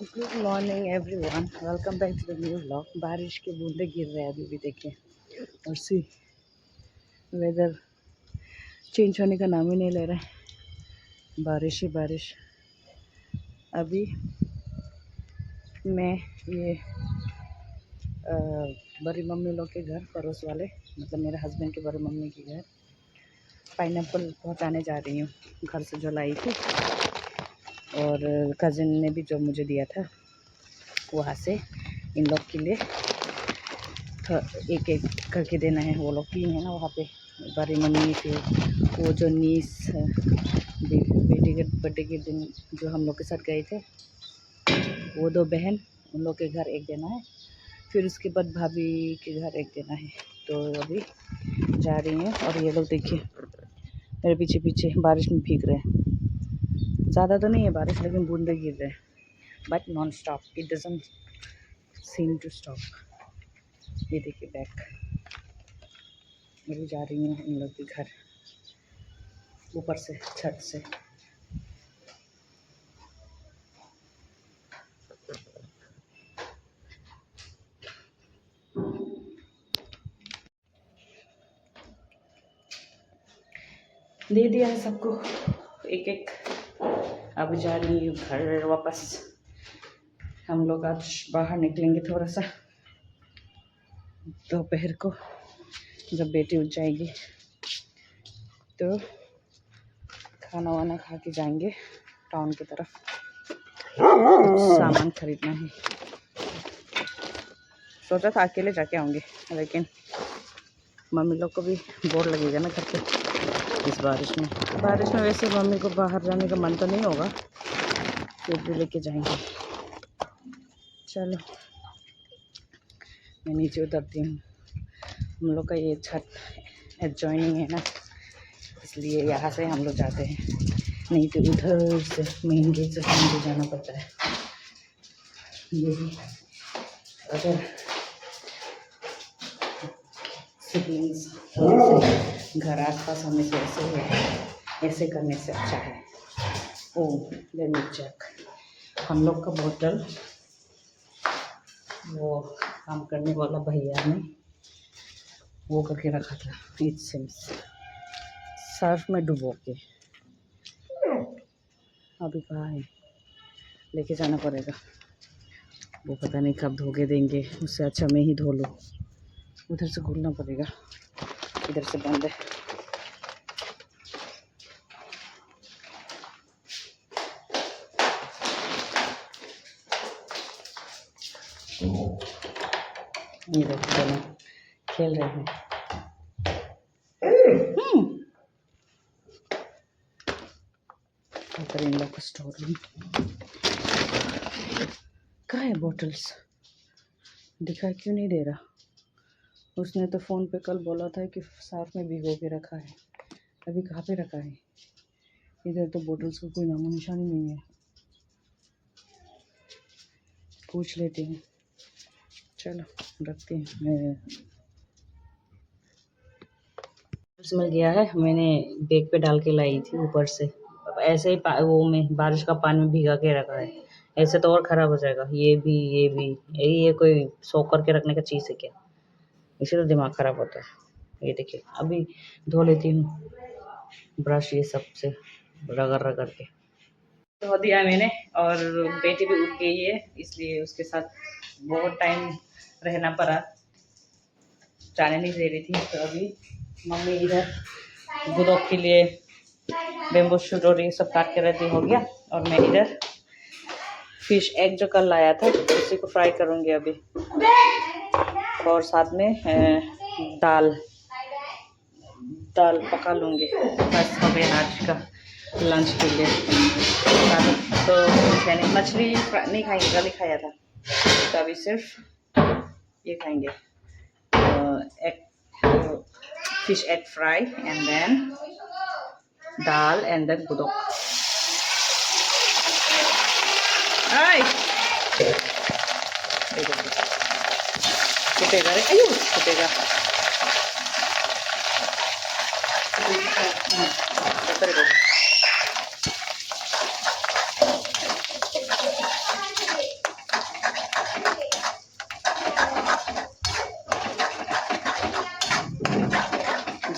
Good morning everyone, welcome back to the new vlog. बारिश के बूंदे गिर रहे हैं अभी भी, देखिए। और सी वेदर चेंज होने का नाम ही नहीं ले रहा है, बारिश ही बारिश। अभी मैं ये बड़ी मम्मी लोग के घर, पड़ोस वाले, मतलब मेरे हस्बैंड के बड़ी मम्मी के घर पाइनएप्पल पहुंचाने जा रही हूँ, घर से जो लाई थी। और कज़िन ने भी जो मुझे दिया था वहाँ से इन लोग के लिए एक एक करके देना है। वो लोग 3 है ना वहाँ पे, बड़ी मम्मी के वो जो नीस बेटी के बर्थडे के दिन जो हम लोग के साथ गए थे, वो 2 बहन, उन लोग के घर एक देना है। फिर उसके बाद भाभी के घर एक देना है। तो अभी जा रही हैं। और ये लोग देखिए मेरे पीछे पीछे बारिश में भीग रहे हैं। ज़्यादा तो नहीं है बारिश, लेकिन बूंदे गिर रहे हैं, but non stop, it doesn't seem to stop. ये देखिए बैक, अभी जा रही हूँ इन लोग के घर, ऊपर से छत से। दे दिया है सबको एक एक, अब जा रही हूँ घर वापस। हम लोग आज बाहर निकलेंगे थोड़ा सा, दोपहर को जब बेटी उठ जाएगी तो खाना वाना खा के जाएंगे टाउन की तरफ। कुछ सामान खरीदना है। सोचा था अकेले जाके आऊँगी, लेकिन मम्मी लोग को भी बोर लगेगा ना घर पे इस बारिश में। वैसे मम्मी को बाहर जाने का मन तो नहीं होगा, फिर भी लेके जाएंगे। चलो मैं नीचे उतरती हूँ। हम लोग का ये छत एडजॉइनिंग है ना, इसलिए यहाँ से हम लोग जाते हैं, नहीं तो उधर से मेन गेट से मुझे जाना पड़ता है। यही अगर सिबलिंग्स घर आसपास होने से ऐसे करने से अच्छा है। ओ लेट मी चेक, हम लोग का बोतल वो काम करने वाला भैया ने वो करके रखा था, इट सिम्स सर्फ में डुबो के। अभी कहाँ है, लेके जाना पड़ेगा। वो पता नहीं कब धो के देंगे, उससे अच्छा मैं ही धो लूँ। उधर से घूमना पड़ेगा, इधर से बंद है। ये देखो दोनों खेल रहे हैं। इन लोग का स्टोर रूम कहाँ है? बॉटल्स दिखाई क्यों नहीं दे रहा? उसने तो फ़ोन पे कल बोला था कि साथ में भिगो के रखा है, अभी कहाँ पे रखा है? इधर तो बॉटल्स का कोई नामो निशानी नहीं है। पूछ लेते हैं, चलो रखते हैं। मिल गया है, मैंने बैग पे डाल के लाई थी ऊपर से। ऐसे ही वो में बारिश का पानी में भिगा के रखा है, ऐसे तो और ख़राब हो जाएगा। ये भी यही है, कोई सोख करके रखने का चीज़ है क्या? इसी तो दिमाग ख़राब होता है। ये देखिए अभी धो लेती हूँ ब्रश ये सब से रगड़ रगड़ के। धो दिया मैंने, और बेटी भी उठ गई है, इसलिए उसके साथ बहुत टाइम रहना पड़ा, जाने नहीं दे रही थी। तो अभी मम्मी इधर गुदोक के लिए बेम्बू शूट और ये सब काट के रेडी हो गया, और मैं इधर फिश एग जो कल लाया था उसी को फ्राई करूँगी अभी, और साथ में दाल पका लूँगी। बस हो गया आज का लंच के लिए। तो मछली नहीं खाएंगे, कल ही खाया था, तो अभी सिर्फ ये खाएंगे, fish egg fry and then dal and then गुदोक। फुटेगा रे, अयो फुटेगा।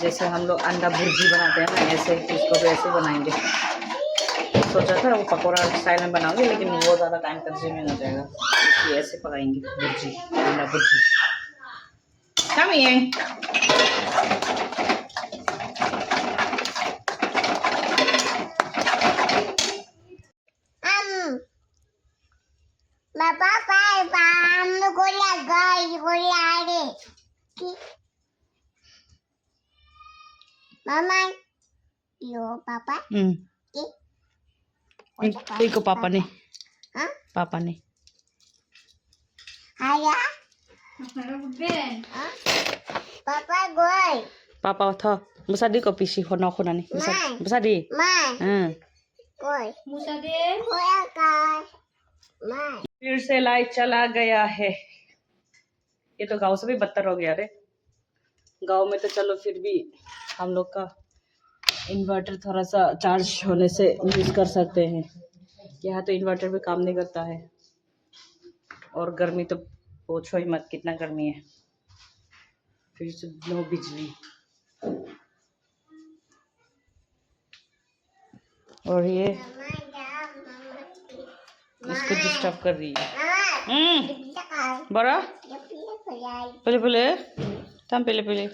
जैसे हम लोग अंडा भुर्जी बनाते हैं ना, ऐसे इसको भी ऐसे बनाएंगे। सोचा था वो पकौड़ा स्टाइल में बनाऊंगी, लेकिन वो ज़्यादा टाइम कंज्यूमिंग हो जाएगा, इसलिए ऐसे पकाएंगे भुर्जी, अंडा bhurji. Come here. Mama, yo papa. Iko papa nih. Hah? Papa nih. Ayah. Hah? Papa gue. Papa tho. Musa di kopi si hono khona nih. Musa di. Mai. Gue. Musa di. Gue kan. Mai. फिर से light चला गया है। ये तो गांव से भी बदतर हो गया रे। गांव में तो चलो फिर भी हम लोग का इन्वर्टर थोड़ा सा चार्ज होने से यूज कर सकते हैं। यहाँ तो इन्वर्टर भी काम नहीं करता है, और गर्मी तो पूछो ही मत, कितना गर्मी है। फिर से नो बिजली, और ये इसको डिस्टर्ब कर रही है। बड़ा पहले पहले तम पहले पहले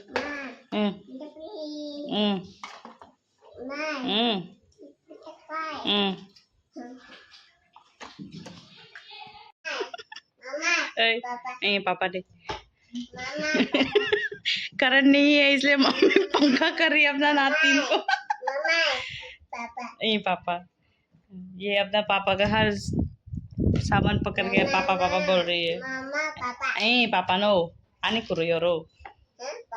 पापा दे। करंट नहीं है इसलिए मम्मी पंखा कर रही है अपना नातिन को। पापा, ये अपना पापा का हर सामान पकड़ के पापा पापा बोल रही है। पापा नो आनी करो योरो,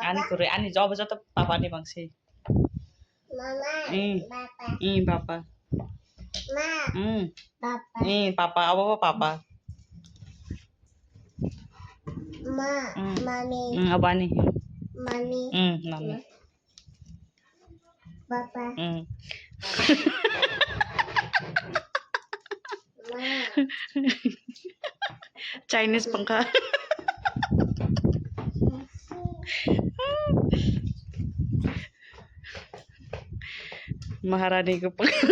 आनी करो आनी जाओ बजाओ तो पापा नहीं मांगसे। पापा पापा अब पापा Mami. अब आनी Mami. Mummy Papa. चाइनीज पंखा। महारानी को पंखा।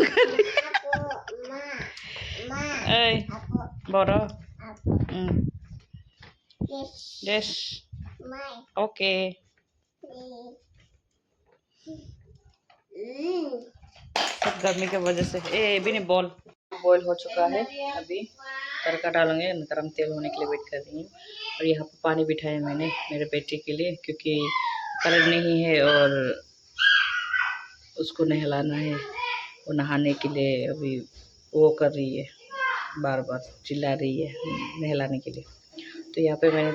बोरो यस ओके। सब गर्मी की वजह से भी नहीं बॉईल हो चुका है। अभी तड़का डालेंगे, गरम तेल होने के लिए वेट कर रही हूँ। और यहाँ पर पानी बिठाया मैंने मेरे बेटे के लिए, क्योंकि करंट नहीं है और उसको नहलाना है। वो नहाने के लिए अभी वो कर रही है, बार बार चिल्ला रही है नहलाने के लिए। तो यहाँ पे मैंने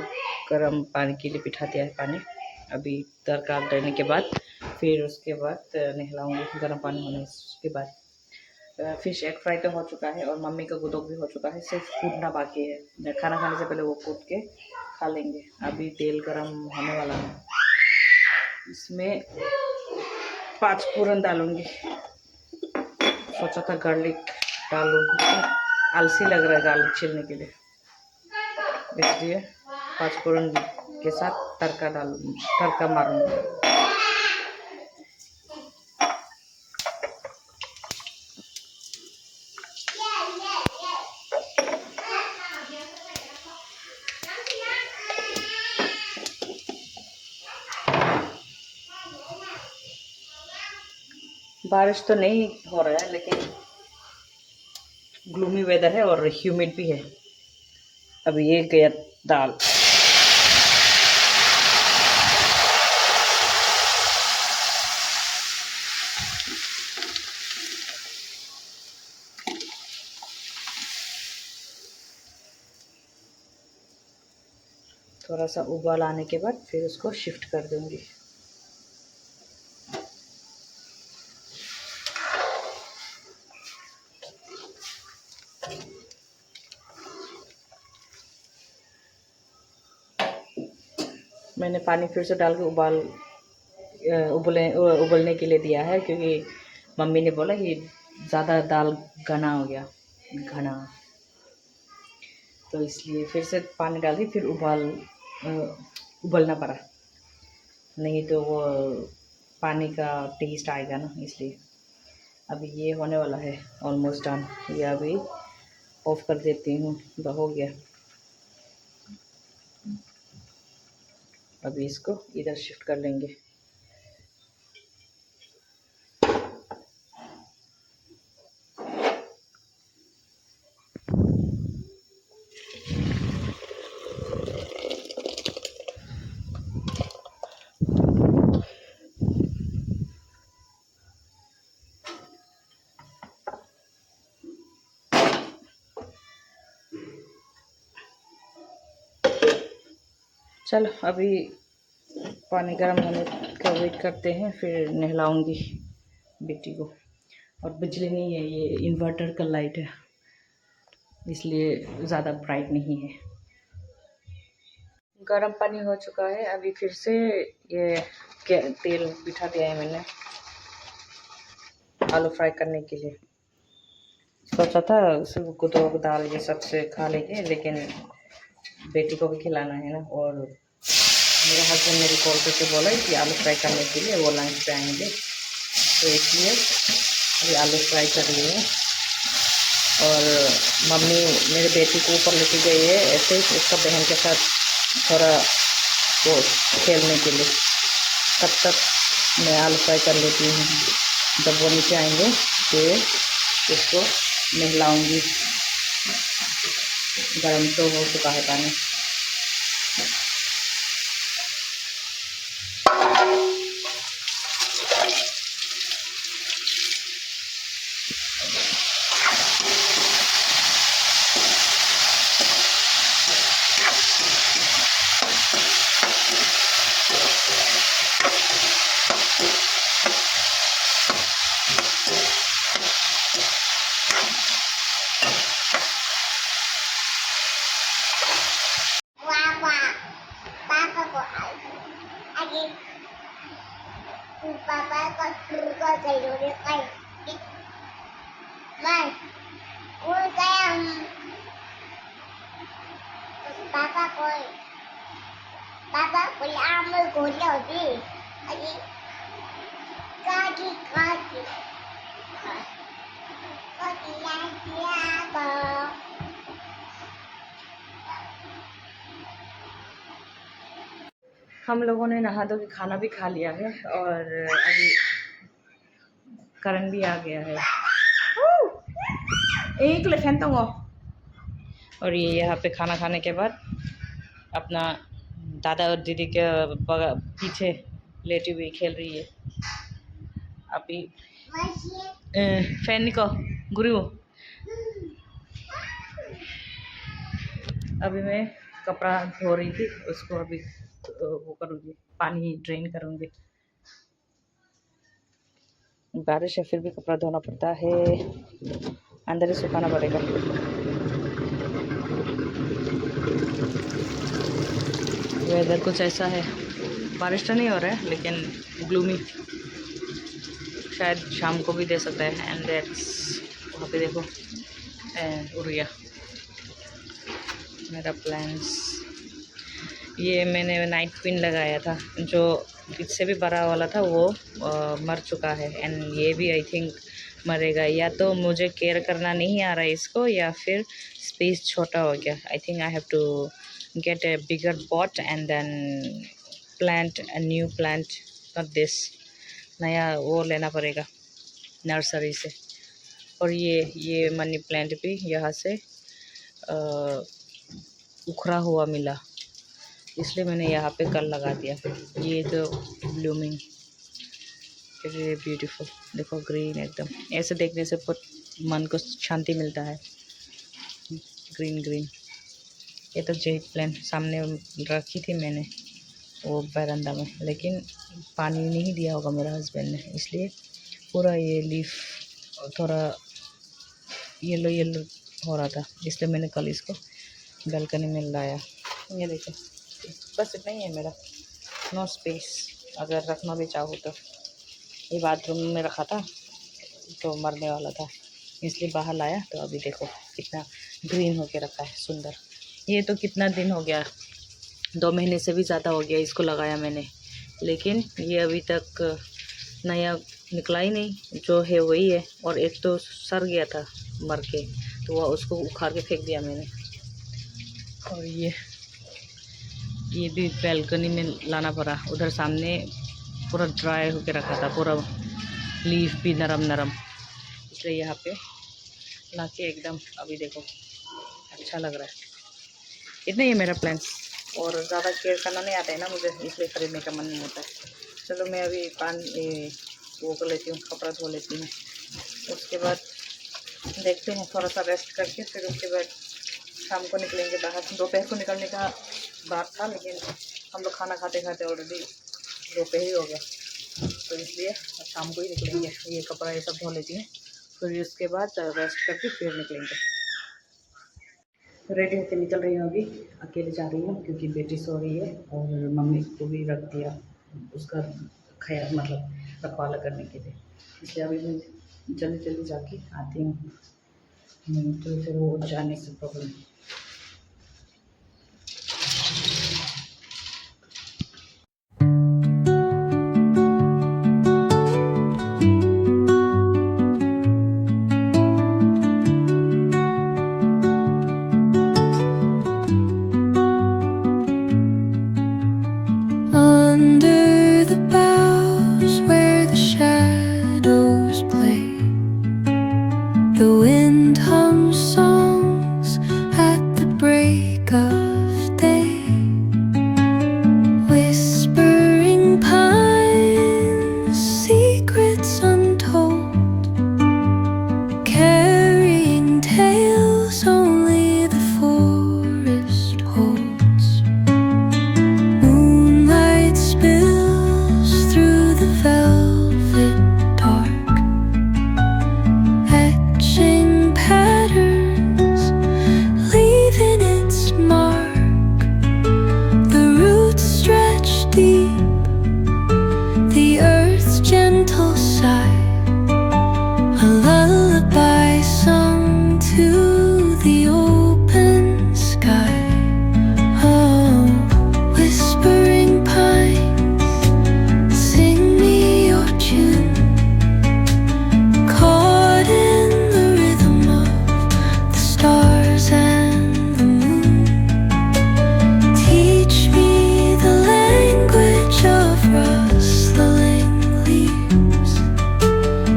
गर्म पानी के लिए बिठा दिया है पानी। अभी तड़का देने के बाद फिर उसके बाद नहलाऊंगी, गर्म पानी होने के बाद। फिश एग फ्राई तो हो चुका है और मम्मी का गुदोक भी हो चुका है, सिर्फ कूटना बाकी है। खाना खाने से पहले वो कूट के खा लेंगे। अभी तेल गरम होने वाला है, इसमें 5 पूरन डालूंगी। सोचा था गार्लिक डालूँ, आलसी लग रहा है गार्लिक छीलने के लिए, इसलिए 5 पूरन के साथ तड़का मारूंगी। बारिश तो नहीं हो रहा है, लेकिन ग्लूमी वेदर है और ह्यूमिड भी है। अभी ये गया दाल। थोड़ा सा उबाल आने के बाद फिर उसको शिफ्ट कर दूंगी। मैंने पानी फिर से डाल के उबलने के लिए दिया है, क्योंकि मम्मी ने बोला कि ज़्यादा दाल घना हो गया, घना, तो इसलिए फिर से पानी डाल के फिर उबलना पड़ा। नहीं तो वो पानी का टेस्ट आएगा ना, इसलिए। अभी ये होने वाला है, ऑलमोस्ट डन। ये अभी ऑफ कर देती हूँ, तो हो गया। अभी इसको इधर शिफ्ट कर लेंगे। चलो अभी पानी गर्म होने का वेट करते हैं, फिर नहलाऊंगी बेटी को। और बिजली नहीं है, ये इन्वर्टर का लाइट है, इसलिए ज़्यादा ब्राइट नहीं है। गर्म पानी हो चुका है। अभी फिर से ये तेल बिठा दिया है मैंने आलू फ्राई करने के लिए। सोचा था सुबह को तो दाल ये सब से खा लेंगे, लेकिन बेटी को भी खिलाना है ना। और मेरे हस्बैंड ने भी कॉल करके बोला कि आलू फ्राई करने के लिए वो लंच पे आएंगे, तो इसलिए अभी आलू फ्राई कर रही है। और मम्मी मेरे बेटी को ऊपर लेके गई है ऐसे उसका बहन के साथ थोड़ा वो खेलने के लिए। तब तक मैं आलू फ्राई कर लेती हूँ। जब वो नीचे आएंगे फिर इसको नहलाऊंगी। गरम तो हो चुका है पानी। पापा को जरूरी कई मैं उड़ गया हूँ। पापा कोई आम गोली होती अजी काटी काटी काटी हम लोगों ने नहा धो के खाना भी खा लिया है और अभी करंट भी आ गया है। एक लेफेंट हो। और ये यहाँ पे खाना खाने के बाद अपना दादा और दीदी के पीछे लेटी हुई खेल रही है। अभी फैन निको गुरु। अभी मैं कपड़ा धो रही थी, उसको अभी वो करूँगी, पानी ड्रेन करूँगी। बारिश है फिर भी कपड़ा धोना पड़ता है, अंदर ही सुखाना पड़ेगा। वेदर कुछ ऐसा है, बारिश तो नहीं हो रहा है लेकिन ग्लूमी, शायद शाम को भी दे सकता है। एंड दैट्स वहाँ पे देखो उड़ गया मेरा प्लान्स। ये मैंने नाइट क्वीन लगाया था, जो इससे भी बड़ा वाला था वो मर चुका है। एंड ये भी आई थिंक मरेगा, या तो मुझे केयर करना नहीं आ रहा है इसको, या फिर स्पेस छोटा हो गया। I think I have to get a bigger pot and then plant a new plant, not this, नया वो लेना पड़ेगा नर्सरी से। और ये मनी प्लांट भी यहाँ से उखड़ा हुआ मिला, इसलिए मैंने यहाँ पे कल लगा दिया। ये तो ब्लूमिंग ब्यूटीफुल, देखो ग्रीन एकदम, ऐसे देखने से मन को शांति मिलता है। Green green. ये तो जेड प्लांट सामने रखी थी मैंने वो बरामदा में, लेकिन पानी नहीं दिया होगा मेरा हस्बैंड ने, इसलिए पूरा ये लीफ थोड़ा येलो येलो हो रहा था, इसलिए मैंने कल इसको बालकनी में लाया। ये देखो बस इतना ही है मेरा, नो स्पेस। अगर रखना भी चाहो तो, ये बाथरूम में रखा था तो मरने वाला था, इसलिए बाहर लाया। तो अभी देखो कितना ग्रीन होके रखा है, सुंदर। ये तो कितना दिन हो गया, 2 महीने से भी ज़्यादा हो गया इसको लगाया मैंने, लेकिन ये अभी तक नया निकला ही नहीं, जो है वही है। और एक तो सड़ गया था मर के, तो वह उसको उखाड़ के फेंक दिया मैंने। और ये भी बैल्कनी में लाना पड़ा, उधर सामने पूरा ड्राई होके रखा था, पूरा लीफ भी नरम नरम, इसलिए यहाँ पे लाके एकदम अभी देखो अच्छा लग रहा है। इतना ही है मेरा प्लान, और ज़्यादा केयर करना नहीं आता है ना मुझे, इसलिए खरीदने का मन नहीं होता है। चलो मैं अभी वो कर लेती हूँ, कपड़ा धो लेती हूँ, उसके बाद देखते हैं, थोड़ा सा रेस्ट करके फिर उसके बाद शाम को निकलेंगे बाहर। दोपहर को निकलने का बात था, लेकिन हम लोग खाना खाते खाते ऑलरेडी दोपहर ही हो गया, तो इसलिए शाम को ही निकलेंगे। ये कपड़ा ये सब धो लेती हैं, फिर उसके बाद रेस्ट करके फिर निकलेंगे। रेडी होकर निकल रही हूँ, अभी अकेले जा रही हूँ क्योंकि बेटी सो रही है, और मम्मी को भी रख दिया उसका ख्याल, मतलब रखवाला करने के लिए, इसलिए अभी मैं जल्दी जल्दी जाके आती हूँ, तो फिर वो जाने से problem. Under the boughs where the shadows play, the wind hums songs at the break of day. Whispering pines, secrets untold, carrying tales only the forest holds. Moonlight spills through the velvet dark, etching patterns, leaving its mark. The roots stretch deep, the earth's gentle sigh, a lullaby sung to the open sky. Oh, whispering pines, sing me your tune, caught in the rhythm of the stars and the moon. Teach me the language of rustling leaves,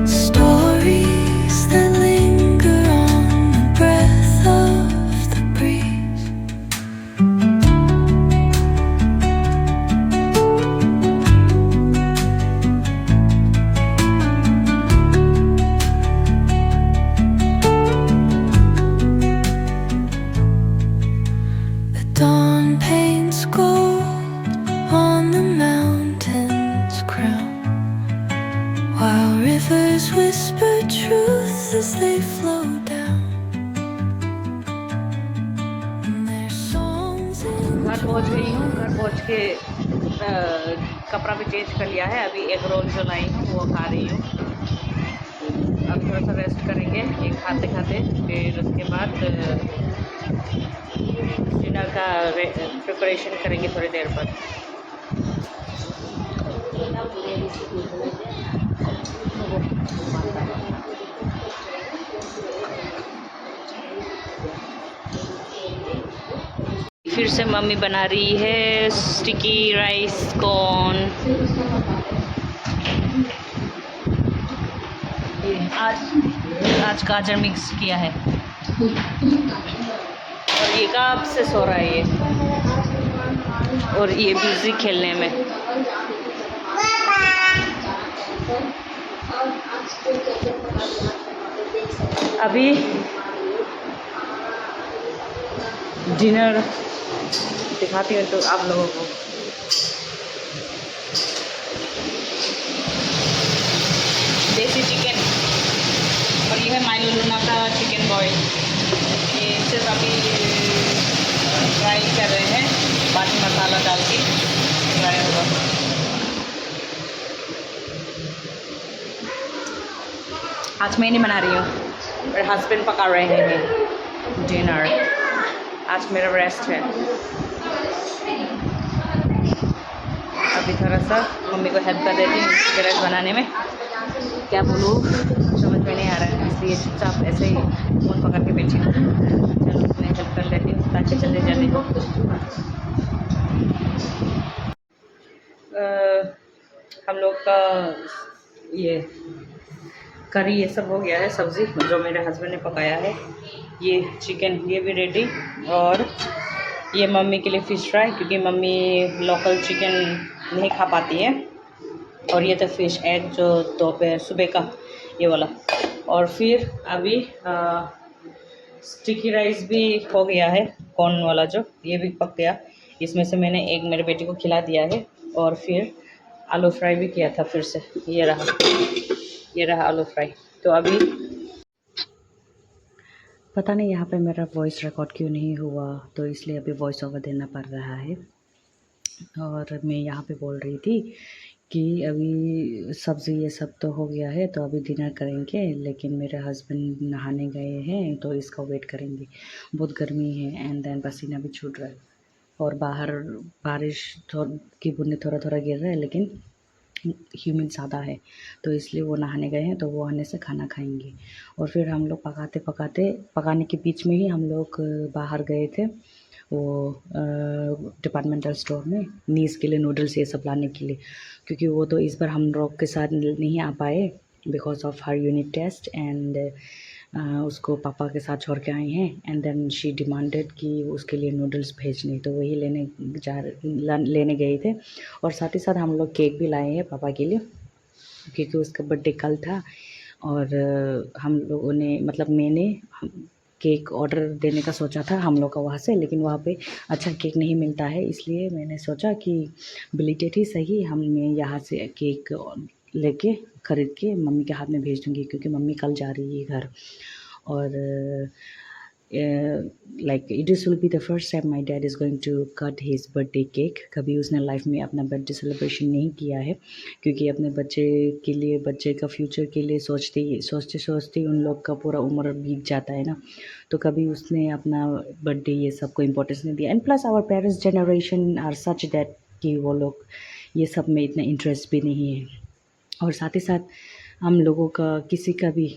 stories that linger on the breath of the breeze. The dawn paints gold on the mountain's crown, while rivers whisper truth as they flow down. And their songs in घर पहुंच गई हूँ, घर पहुंच के कपड़ा भी change कर लिया है। अभी एग रोल जो लाई हूँ वो खा रही हूँ। अब थोड़ा सा रेस्ट करेंगे ये खाते खाते, फिर उसके बाद डिनर का प्रिपरेशन करेंगे थोड़ी देर बाद। फिर से मम्मी बना रही है स्टिकी राइस कॉर्न। आज गाजर मिक्स किया है, और ये कब से सो रहा है ये, और ये बिजी खेलने में। अभी डिनर दिखाती हूँ तो आप लोगों को। देसी चिकन, और ये है माई लूना का चिकन बॉयल। ये सिर्फ अभी फ्राई कर रहे हैं, बाकी मसाला डाल के फ्राई होगा। आज मैं नहीं बना रही हूँ, मेरे हस्बैंड पका रहे हैं डिनर। आज मेरा रेस्ट है। अभी थोड़ा सा मम्मी को हेल्प कर देती हूँ चिकन राइस बनाने में। क्या बोलूँ समझ में नहीं आ रहा है, इसलिए चुपचाप ऐसे ही फ़ोन पकड़ के बैठी हूँ। चलो मैं हेल्प कर लेती हूँ ताकि जल्दी जल्दी हो। हम लोग का ये करी ये सब हो गया है, सब्ज़ी जो मेरे हस्बैंड ने पकाया है, ये चिकन ये भी रेडी, और ये मम्मी के लिए फ़िश फ्राई, क्योंकि मम्मी लोकल चिकन नहीं खा पाती है, और ये तो फ़िश एग जो दोपहर सुबह का ये वाला। और फिर अभी स्टिकी राइस भी हो गया है, कॉर्न वाला जो, ये भी पक गया। इसमें से मैंने एक मेरे बेटे को खिला दिया है, और फिर आलू फ्राई भी किया था फिर से, ये रहा आलू फ्राई। तो अभी पता नहीं यहाँ पे मेरा वॉइस रिकॉर्ड क्यों नहीं हुआ, तो इसलिए अभी वॉइस ओवर देना पड़ रहा है। और मैं यहाँ पे बोल रही थी कि अभी सब्ज़ी ये सब तो हो गया है, तो अभी डिनर करेंगे, लेकिन मेरे हस्बैंड नहाने गए हैं तो इसका वेट करेंगे। बहुत गर्मी है एंड देन पसीना भी छूट रहा है, और बाहर बारिश की बूंदें थोड़ा थोड़ा गिर रहा है, लेकिन ह्यूमिड ज़्यादा है, तो इसलिए वो नहाने गए हैं, तो वो आने से खाना खाएंगे। और फिर हम लोग पकाने के बीच में ही हम लोग बाहर गए थे, वो डिपार्टमेंटल स्टोर में नीस के लिए नूडल्स ये सब लाने के लिए, क्योंकि वो तो इस बार हम लोग के साथ नहीं आ पाए because of her unit test, and उसको पापा के साथ छोड़ के आए हैं, एंड देन शी डिमांडेड कि उसके लिए नूडल्स भेजने, तो वही लेने गए थे। और साथ ही साथ हम लोग केक भी लाए हैं पापा के लिए, क्योंकि उसका बर्थडे कल था, और हम लोगों ने मतलब मैंने केक ऑर्डर देने का सोचा था हम लोग का वहाँ से, लेकिन वहाँ पे अच्छा केक नहीं मिलता है, इसलिए मैंने सोचा कि बिलीटेड ही सही, मैं यहाँ से केक लेके ख़रीद के मम्मी के हाथ में भेज दूँगी, क्योंकि मम्मी कल जा रही है घर। और like it is will be the first time my dad is going to cut his birthday cake. कभी उसने लाइफ में अपना बर्थडे सेलिब्रेशन नहीं किया है, क्योंकि अपने बच्चे के लिए, बच्चे का फ्यूचर के लिए सोचते उन लोग का पूरा उम्र बीत जाता है ना, तो कभी उसने अपना बर्थडे ये सब को इम्पोर्टेंस नहीं दिया। And plus our parents generation are such that कि वो लोग ये सब में इतना इंटरेस्ट भी नहीं है। और साथ ही साथ हम लोगों का किसी का भी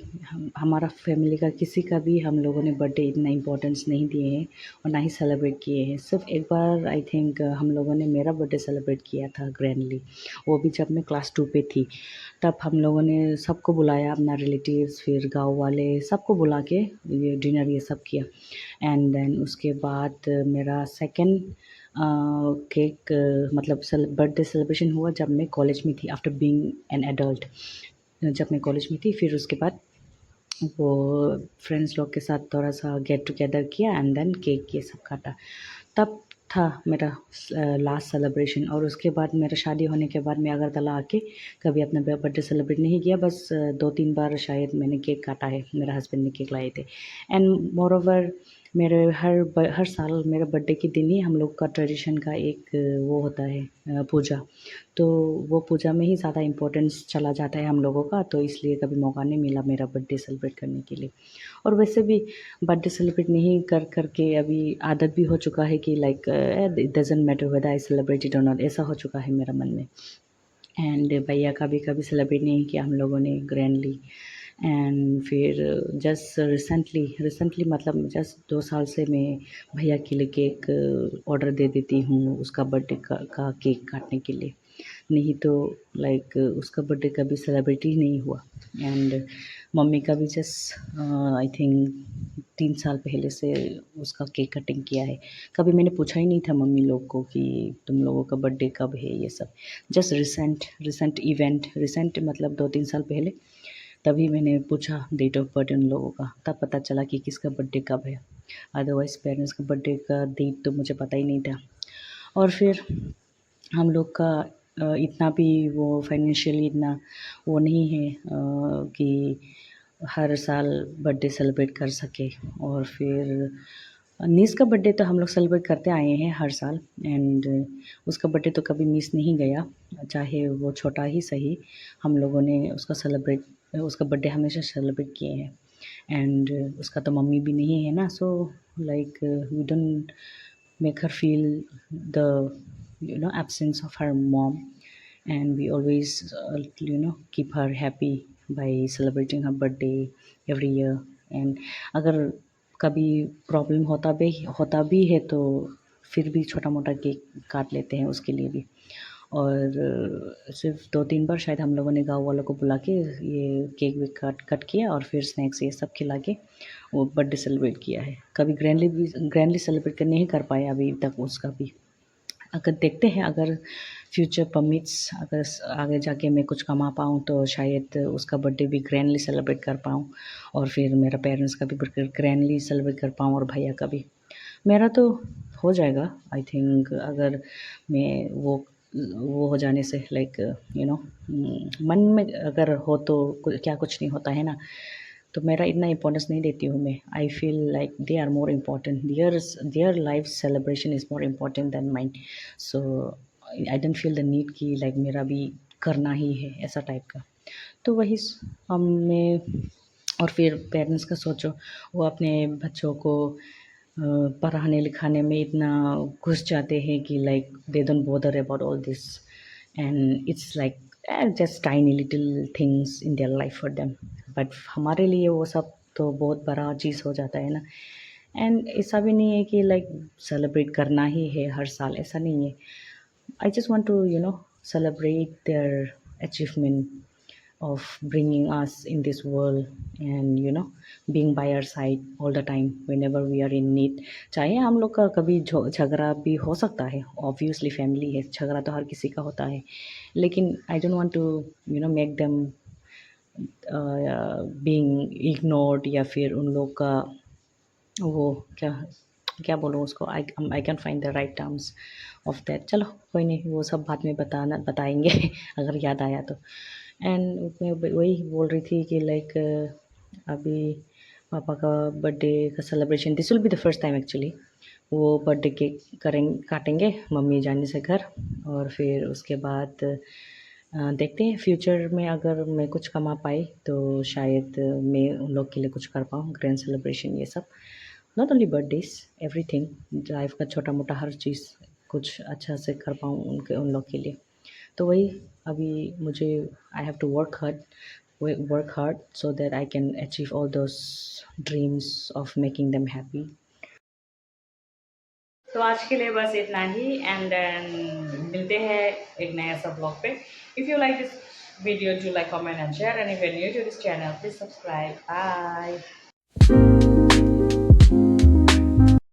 हमारा फैमिली का किसी का भी हम लोगों ने बर्थडे इतना इम्पोर्टेंस नहीं दिए हैं, और ना ही सेलिब्रेट किए हैं। सिर्फ एक बार आई थिंक हम लोगों ने मेरा बर्थडे सेलिब्रेट किया था ग्रैंडली, वो भी जब मैं क्लास 2 पे थी। तब हम लोगों ने सबको बुलाया, अपना रिलेटिव्स, फिर गाँव वाले सबको बुला के ये डिनर ये सब किया। एंड देन उसके बाद मेरा सेकेंड केक मतलब बर्थडे सेलिब्रेशन हुआ जब मैं कॉलेज में थी, आफ्टर बीइंग एन एडल्ट, जब मैं कॉलेज में थी। फिर उसके बाद वो फ्रेंड्स लोग के साथ थोड़ा सा गेट टुगेदर किया, एंड देन केक ये सब काटा। तब था मेरा लास्ट सेलिब्रेशन। और उसके बाद मेरा शादी होने के बाद मैं अगरतला आके कभी अपना बर्थडे सेलिब्रेट नहीं किया, बस 2-3 बार शायद मैंने केक काटा है, मेरे हस्बैंड ने केक लाए थे। एंड मोर ओवर मेरे हर साल मेरे बर्थडे के दिन ही हम लोग का ट्रेडिशन का एक वो होता है पूजा, तो वो पूजा में ही ज़्यादा इम्पोर्टेंस चला जाता है हम लोगों का, तो इसलिए कभी मौका नहीं मिला मेरा बर्थडे सेलिब्रेट करने के लिए। और वैसे भी बर्थडे सेलिब्रेट नहीं कर के अभी आदत भी हो चुका है कि like it doesn't matter whether I celebrate it और नॉट, ऐसा हो चुका है मेरा मन में। एंड भैया का भी कभी सेलिब्रेट नहीं किया हम लोगों ने ग्रैंडली। एंड फिर जस्ट रिसेंटली मतलब जस्ट 2 साल से मैं भैया के लिए केक ऑर्डर दे देती हूँ उसका बर्थडे का केक काटने के लिए, नहीं तो लाइक उसका बर्थडे कभी सेलिब्रेट ही नहीं हुआ। एंड मम्मी का भी जस्ट आई थिंक 3 साल पहले से उसका केक कटिंग किया है। कभी मैंने पूछा ही नहीं था मम्मी लोग को कि तुम लोगों का बर्थडे कब है ये सब, जस्ट रिसेंट मतलब 2-3 साल पहले तभी मैंने पूछा डेट ऑफ बर्थ उन लोगों का, तब पता चला कि किसका बर्थडे कब है। अदरवाइज़ पेरेंट्स का बर्थडे का डेट तो मुझे पता ही नहीं था। और फिर हम लोग का इतना भी वो फाइनेंशियली इतना वो नहीं है कि हर साल बर्थडे सेलिब्रेट कर सके। और फिर नीस का बर्थडे तो हम लोग सेलिब्रेट करते आए हैं हर साल, एंड उसका बर्थडे तो कभी मिस नहीं गया, चाहे वो छोटा ही सही, हम लोगों ने उसका बर्थडे हमेशा सेलिब्रेट किए हैं। एंड उसका तो मम्मी भी नहीं है ना, so like we don't make her feel the absence of her mom, and we always keep her happy by celebrating her birthday every year. And अगर कभी प्रॉब्लम होता भी है तो फिर भी छोटा मोटा केक काट लेते हैं उसके लिए भी। और सिर्फ 2-3 बार शायद हम लोगों ने गाँव वालों को बुला के ये केक वेक कट किया और फिर स्नैक्स ये सब खिला के वो बर्थडे सेलिब्रेट किया है। कभी ग्रैंडली सेलिब्रेट नहीं कर पाए अभी तक उसका भी। अगर देखते हैं, अगर फ्यूचर परमिट्स, अगर आगे जाके मैं कुछ कमा पाऊँ तो शायद उसका बर्थडे भी ग्रैंडली सेलिब्रेट कर पाऊँ, और फिर मेरा पेरेंट्स का भी ग्रैंडली सेलिब्रेट कर पाऊँ, और भैया का भी। मेरा तो हो जाएगा आई थिंक, अगर मैं वो हो जाने से लाइक मन में अगर हो तो क्या कुछ नहीं होता है ना। तो मेरा इतना इम्पोर्टेंस नहीं देती हूँ मैं। I feel like they are more important, their life celebration is more important than mine. So I don't feel the need कि लाइक मेरा भी करना ही है ऐसा टाइप का। तो वही मैं, और फिर पेरेंट्स का सोचो, वो अपने बच्चों को पढ़ाने लिखाने में इतना घुस जाते हैं कि like they don't bother about all this, and it's like just tiny little things in their life for them. But हमारे लिए वो सब तो बहुत बड़ा चीज़ हो जाता है ना। एंड ऐसा भी नहीं है कि लाइक सेलिब्रेट करना ही है हर साल, ऐसा नहीं है। I just want to, celebrate their achievement of bringing us in this world, and being by our side all the time whenever we are in need. चाहे हम लोग का कभी झगड़ा भी हो सकता है, ऑब्वियसली फैमिली है, झगड़ा तो हर किसी का होता है, लेकिन I don't want to make them being ignored, या फिर उन लोग का वो क्या क्या बोलूँ उसको, I can find the right terms of that. चलो कोई नहीं, वो सब बाद में बताएंगे अगर याद आया तो। एंड मैं वही बोल रही थी कि लाइक अभी पापा का बर्थडे का celebration, this will be the first time actually. वो बर्थडे केक काटेंगे मम्मी जाने से घर, और फिर उसके बाद देखते हैं फ्यूचर में अगर मैं कुछ कमा पाई तो शायद मैं उन लोग के लिए कुछ कर पाऊँ, ग्रैंड सेलिब्रेशन ये सब। Not only birthdays, everything, life का छोटा मोटा हर चीज़ कुछ अच्छा से कर पाऊँ उन लोग के लिए। तो वही अभी मुझे I have to work hard so that I can achieve all those dreams of making them happy. तो आज के लिए बस इतना ही, एंड देन मिलते हैं एक नया सा ब्लॉग पे। If you like this video, do like, comment and share, and if you are new to this channel, please subscribe. Bye.